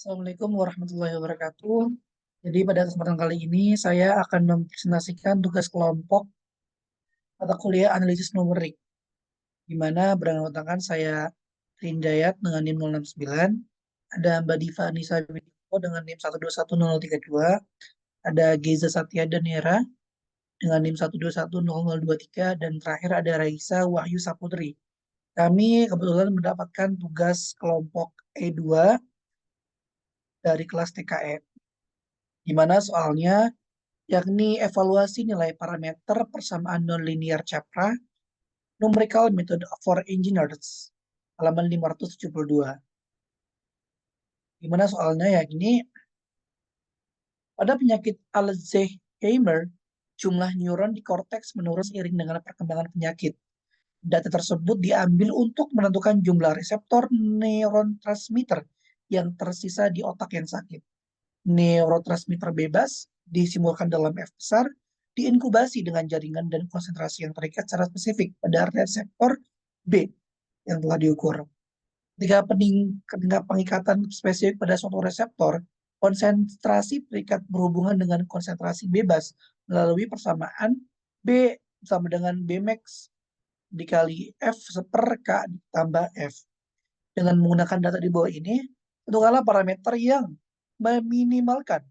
Assalamualaikum warahmatullahi wabarakatuh. Jadi pada kesempatan kali ini saya akan mempresentasikan tugas kelompok mata kuliah analisis numerik, di mana beranggotakan saya Rindayat dengan NIM 069, ada Mbak Diva Anissa Widiko dengan NIM 1210032, ada Geza Satya Danera dengan NIM 1210023, dan terakhir ada Raisa Wahyu Saputri. Kami kebetulan mendapatkan tugas kelompok E2 dari kelas TKE, di mana soalnya yakni evaluasi nilai parameter persamaan nonlinear Capra, numerical method for engineers, halaman 572. Gimana soalnya ya gini, pada penyakit Alzheimer, jumlah neuron di korteks menurun seiring dengan perkembangan penyakit. Data tersebut diambil untuk menentukan jumlah reseptor neurotransmitter yang tersisa di otak yang sakit. Neurotransmitter bebas disimulkan dalam F besar, diinkubasi dengan jaringan dan konsentrasi yang terikat secara spesifik pada reseptor B yang telah diukur. Ketika pengikatan spesifik pada suatu reseptor, konsentrasi terikat berhubungan dengan konsentrasi bebas melalui persamaan B sama dengan Bmax dikali F per K ditambah F. Dengan menggunakan data di bawah ini, tentukanlah parameter yang meminimalkan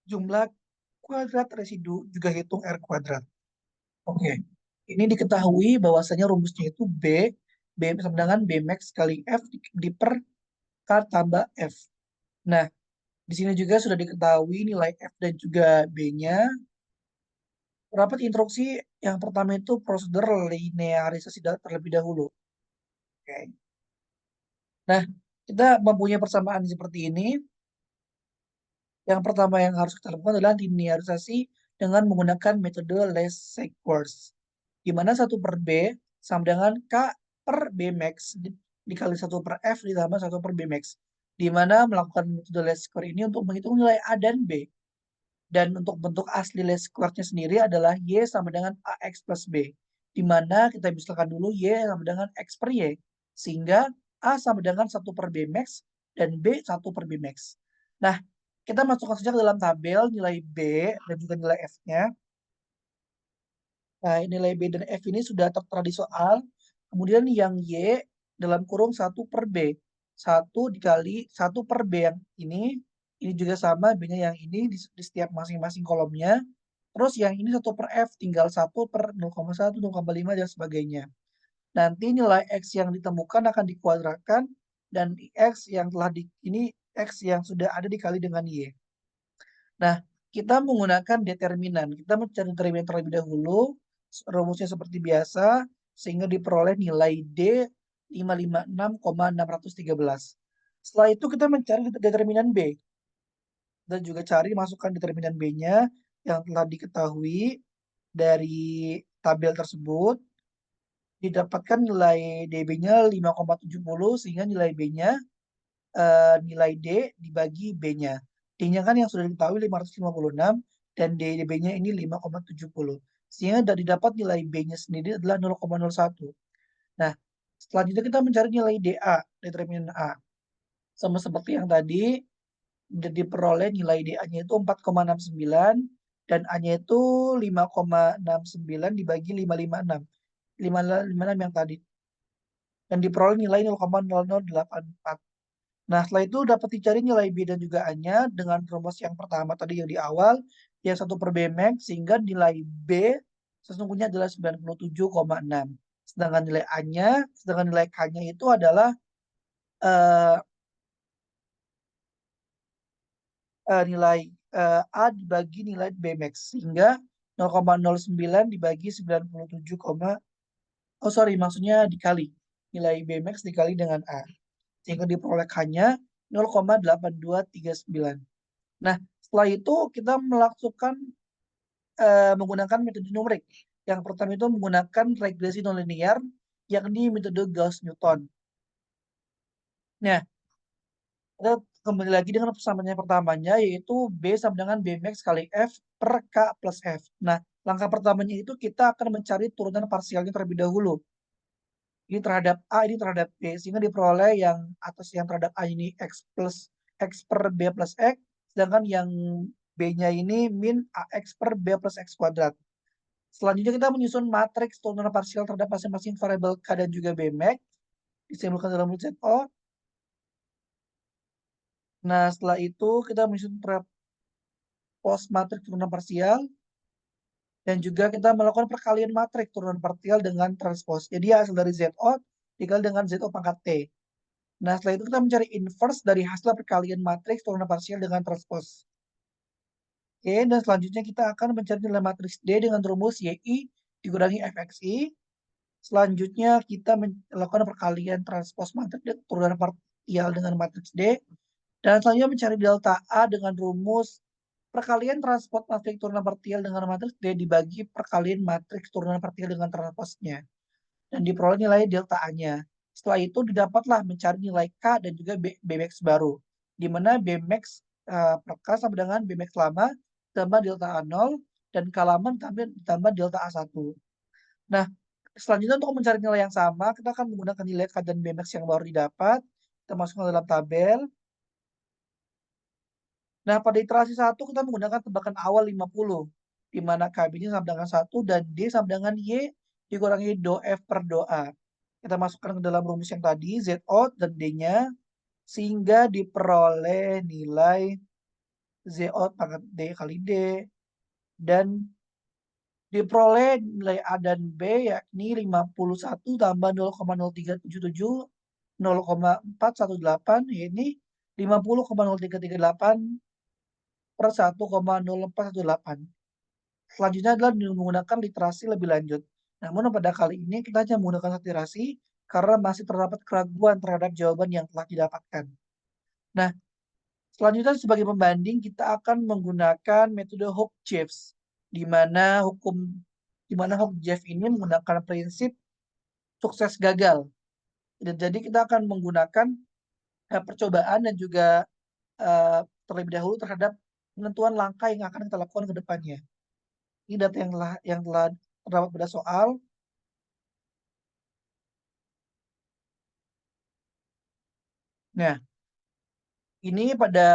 jumlah kuadrat residu juga hitung R kuadrat. Oke, ini diketahui bahwasanya rumusnya itu B sama dengan B max kali F di per K tambah F. Nah, di sini juga sudah diketahui nilai F dan juga B-nya. Rapat instruksi yang pertama itu prosedur linearisasi terlebih dahulu. Oke. Nah, kita mempunyai persamaan seperti ini. Yang pertama yang harus kita lakukan adalah linearisasi dengan menggunakan metode least-squares, di mana 1 per B sama dengan K per B max dikali 1 per F ditambah 1 per B max, di mana melakukan metode least-square ini untuk menghitung nilai A dan B. Dan untuk bentuk asli least-square-nya sendiri adalah Y sama dengan AX plus B, di mana kita misalkan dulu Y sama dengan X per Y, sehingga A sama dengan 1 per B max dan B 1 per B max. Nah, kita masukkan saja ke dalam tabel nilai B dan juga nilai F-nya. Nah, nilai B dan F ini sudah tertera di soal. Kemudian yang Y dalam kurung 1 per B. 1 dikali 1 per B yang ini juga sama B-nya yang ini di setiap masing-masing kolomnya. Terus yang ini 1 per F, tinggal 1 per 0,1, 0,5, dan sebagainya. Nanti nilai X yang ditemukan akan dikuadratkan, dan X yang telah ini X yang sudah ada dikali dengan Y. Nah, kita menggunakan determinan. Kita mencari determinan terlebih dahulu. Rumusnya seperti biasa, sehingga diperoleh nilai D 556,613. Setelah itu kita mencari determinan B. Dan juga cari masukkan determinan B-nya yang telah diketahui dari tabel tersebut. Didapatkan nilai DB-nya 5,70, sehingga nilai B-nya nilai D dibagi B-nya. D-nya kan yang sudah diketahui 556 dan DB-nya ini 5,70. Sehingga didapat nilai B-nya sendiri adalah 0,01. Nah, selanjutnya kita mencari nilai DA, determinan A. Sama seperti yang tadi, diperoleh nilai DA-nya itu 4,69 dan A-nya itu 5,69 dibagi 556. 556 yang tadi. Dan diperoleh nilai 0,0084. Nah, setelah itu dapat dicari nilai B dan juga A-nya dengan rumus yang pertama tadi yang di awal, yang 1 per B max, sehingga nilai B sesungguhnya adalah 97,6. Sedangkan nilai K-nya itu adalah eh, nilai A dibagi nilai B max, sehingga 0,09 dibagi 97, oh sorry, maksudnya dikali. Nilai B max dikali dengan A. Sehingga diperoleh K-nya 0,8239. Nah, setelah itu kita melakukan menggunakan metode numerik. Yang pertama itu menggunakan regresi nonlinear, yakni metode Gauss-Newton. Nah, kita kembali lagi dengan persamaannya pertamanya, yaitu B sama dengan B max kali F per K plus F. Nah, langkah pertamanya itu kita akan mencari turunan parsialnya terlebih dahulu. Ini terhadap A, ini terhadap B, sehingga diperoleh yang atas yang terhadap A ini X plus X per B plus X, sedangkan yang B-nya ini min AX per B plus X kuadrat. Selanjutnya kita menyusun matriks turunan parsial terhadap masing-masing variabel K dan juga Bmax, disimpulkan dalam ZO. Nah, setelah itu kita menyusun post matriks turunan parsial, dan juga kita melakukan perkalian matriks turunan parsial dengan transpose. Jadi hasil dari ZO dikali dengan ZO pangkat T. Nah, setelah itu kita mencari inverse dari hasil perkalian matriks turunan parsial dengan transpose. Oke, dan selanjutnya kita akan mencari nilai matriks D dengan rumus YI dikurangi FXI. Selanjutnya kita melakukan perkalian transpose matriks turunan parsial dengan matriks D. Dan selanjutnya mencari delta A dengan rumus perkalian transpose matriks turunan parsial dengan matriks D dibagi perkalian matriks turunan parsial dengan transpose-nya. Dan diperoleh nilai delta A-nya. Setelah itu didapatlah mencari nilai K dan juga Bmax baru. Di mana Bmax per K sama dengan Bmax lama tambah delta A0 dan K lama ditambah delta A1. Nah, selanjutnya untuk mencari nilai yang sama, kita akan menggunakan nilai K dan Bmax yang baru didapat. Kita masukkan dalam tabel. Nah, pada iterasi 1 kita menggunakan tebakan awal 50, di mana KB-nya sama dengan 1 dan D sama dengan Y dikurangi do F per do A. Kita masukkan ke dalam rumus yang tadi, ZO dan D-nya, sehingga diperoleh nilai ZO pangkat D kali D, dan diperoleh nilai A dan B yakni 51 tambah 0,0377 0,418, ini 50,0338 per 1,0418. Selanjutnya adalah menggunakan literasi lebih lanjut. Namun pada kali ini kita hanya menggunakan literasi karena masih terdapat keraguan terhadap jawaban yang telah didapatkan. Nah, selanjutnya sebagai pembanding kita akan menggunakan metode Hooke-Jeffs, di mana Hooke-Jeffs ini menggunakan prinsip sukses gagal. Jadi kita akan menggunakan percobaan dan juga terlebih dahulu terhadap penentuan langkah yang akan kita lakukan ke depannya. Ini data yang telah terdapat pada soal. Nah, ini pada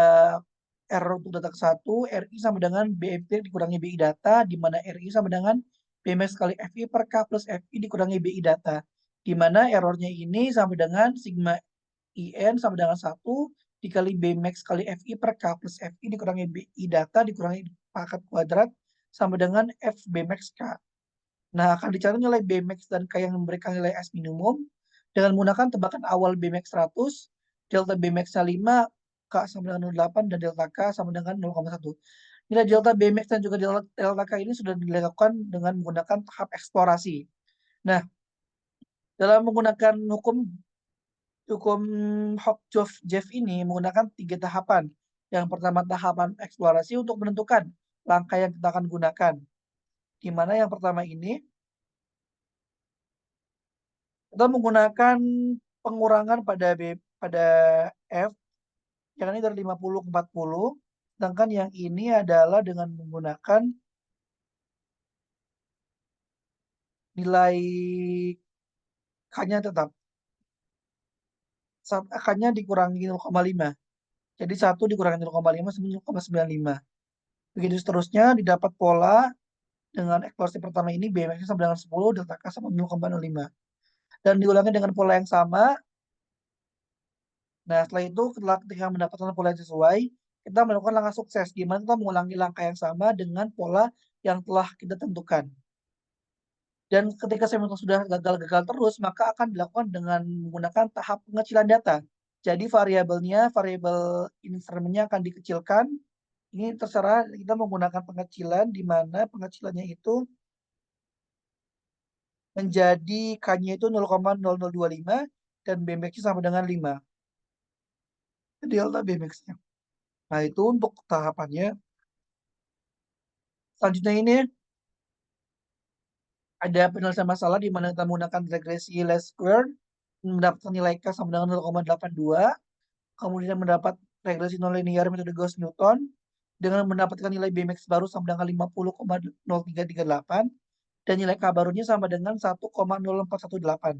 error untuk data ke-1, RI sama dengan BMT dikurangi BI data, di mana RI sama dengan BMX kali FI per K plus FI dikurangi BI data. Di mana errornya ini sama dengan sigma IN sama dengan 1 dikali BMX kali FI per K plus FI dikurangi BI data dikurangi pangkat kuadrat sama dengan F BMX K. Nah, akan dicari nilai Bmax dan K yang memberikan nilai S minimum dengan menggunakan tebakan awal Bmax 100, delta Bmax-nya 5, K sama dengan 0,8, dan delta K sama dengan 0,1. Nilai delta Bmax dan juga delta K ini sudah dilakukan dengan menggunakan tahap eksplorasi. Nah, dalam menggunakan hukum Hooke-Jeffs ini menggunakan 3 tahapan. Yang pertama tahapan eksplorasi untuk menentukan langkah yang kita akan gunakan. Di mana yang pertama ini kita menggunakan pengurangan pada F, yang ini dari 50 ke 40, sedangkan yang ini adalah dengan menggunakan nilai K-nya tetap. K-nya dikurangi 0,5. Jadi 1 dikurangi 0,5 sama 0,95. Begitu seterusnya didapat pola dengan eksplorasi pertama ini BMX sama dengan 10, delta K sama 0,05. Dan diulangi dengan pola yang sama. Nah, setelah itu ketika mendapatkan pola yang sesuai, kita melakukan langkah sukses, di mana kita mengulangi langkah yang sama dengan pola yang telah kita tentukan. Dan ketika simultan sudah gagal-gagal terus, maka akan dilakukan dengan menggunakan tahap pengecilan data. Jadi variabel instrumennya akan dikecilkan. Ini terserah kita menggunakan pengecilan, di mana pengecilannya itu menjadi K-nya itu 0,0025 dan BMX-nya sama dengan 5. Delta BMX-nya. Nah, itu untuk tahapannya. Selanjutnya ini ada penyelesaian masalah di mana kita menggunakan regresi least square, mendapatkan nilai K sama dengan 0,82, kemudian mendapat regresi nonlinear metode Gauss-Newton, dengan mendapatkan nilai Bmax baru sama dengan 50,0338, dan nilai K barunya sama dengan 1,0418.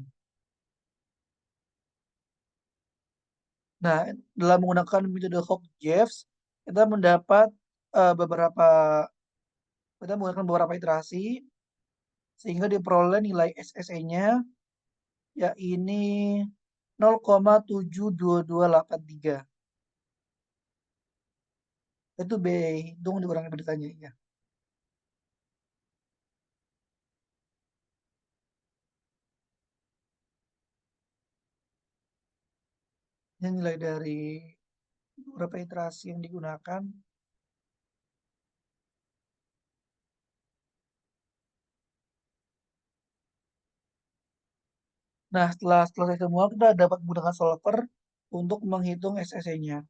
Nah, dalam menggunakan metode Hook-Jeffs, kita mendapat beberapa kita menggunakan beberapa iterasi sehingga diperoleh nilai SSE-nya yakni 0,72283. Itu B, hitung dikurangi beritanya ya. Ini nilai dari beberapa iterasi yang digunakan. Nah, setelah selesai semua, kita dapat menggunakan solver untuk menghitung SSE-nya.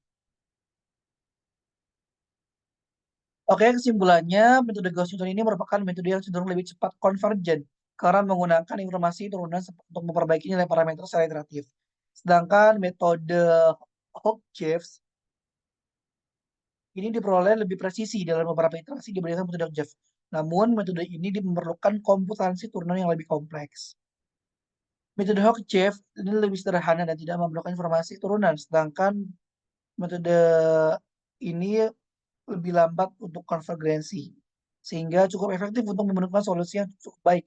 Oke, kesimpulannya, metode Gauss-Newton ini merupakan metode yang cenderung lebih cepat konvergen karena menggunakan informasi turunan untuk memperbaiki nilai parameter secara iteratif. Sedangkan metode Hook-Jeffs ini diperoleh lebih presisi dalam beberapa iterasi dibandingkan metode Hook-Jeffs. Namun, metode ini memerlukan komputansi turunan yang lebih kompleks. Metode Hook-Jeffs ini lebih sederhana dan tidak memerlukan informasi turunan, sedangkan metode ini lebih lambat untuk konvergensi, sehingga cukup efektif untuk menemukan solusi yang cukup baik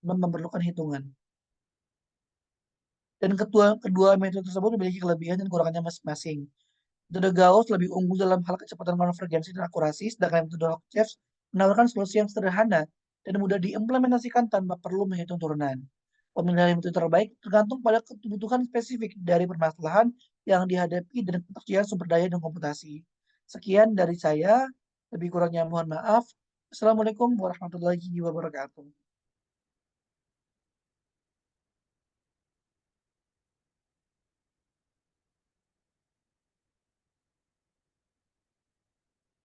dan memerlukan hitungan. Dan kedua, kedua metode tersebut memiliki kelebihan dan kekurangannya masing-masing. Metode Gauss lebih unggul dalam hal kecepatan konvergensi dan akurasi, sedangkan metode Hook-Jeffs menawarkan solusi yang sederhana dan mudah diimplementasikan tanpa perlu menghitung turunan. Pemilihan metode terbaik tergantung pada kebutuhan spesifik dari permasalahan yang dihadapi dan ketersediaan sumber daya dan komputasi. Sekian dari saya, lebih kurangnya mohon maaf. Assalamualaikum warahmatullahi wabarakatuh.